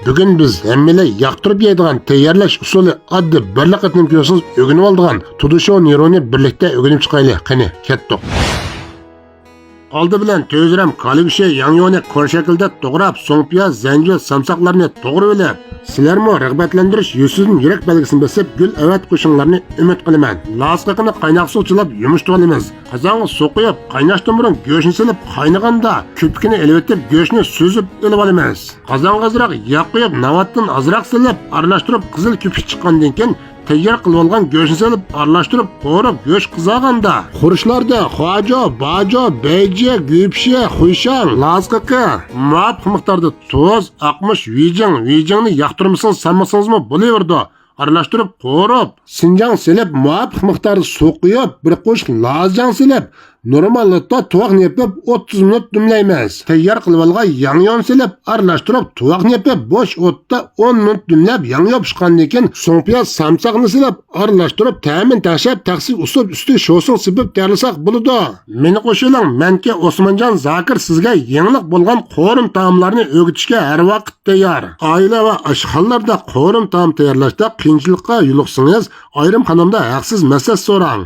Bugün biz hemmele yaqtırıp yeydigan tayyorlash usuli oddiy bir qatim ko'rsangiz o'rganib oldigan tudusho neuroni birlikda o'rganib chiqaylik. Qani, ketdik. Oldi bilan to'ziram kalibishi yangyoni ko'r shaklda to'g'rab, so'ng piyoz, zanjir, samsoqlarni to'g'ri o'lib, sizlarmi rag'batlantirish yusidan yurak belgisini bosib, gul avat qo'shinlarni umid qilaman. Lasqiqini qaynoq suv chilab yumishtirib olamiz. Qozonga suv quyib, qaynashdan burun go'shtni silib, qaynaganda ko'pikini elib o'tib, go'shtni suzib olib olamiz. Qozonga azroq yog' quyib, navatdan azroq silib, aralashtirib, qizil ko'pik chiqqandan keyin tayyor qilib olgan go'shtni solib, aralashtirib, qo'rib, go'sht qizaganda xo'rishlarda xojo, bajo, beji, gupshi, xuyshan, lazqiqi, muvofiq miqdorda tuz, aqmish, vijingni yoqtirmasangiz, sanmasangizmi bo'laverdi. Aralashtirib, qo'rib, sinjang silib, muvofiq miqdorda suv quyib, bir qo'shq lazjang silib, normal otda tuvoqni yapib 30 minut dumlaymiz. Tayyor qilib olgan yangyon silib, aralashtirib, tuvoqni yapib bo'sh o'tda 10 minut dumlab, yangyop chiqqandan keyin so'ng piyoz, samsoqni silib, aralashtirib, ta'min tashlab, taqsi usib, usti sho'sing sibib tayyorlasak bo'ladi. Meni qo'shiling, menki Osmonjon Zakir sizga yangilik bo'lgan qo'rim taomlarni o'rgatishga har vaqt tayyor. Oila va oshxonalarda qo'rim taom tayyorlashda qiyinchilikqa yo'liqsangiz, ayrim xonamda haqsiz maslahat so'rang.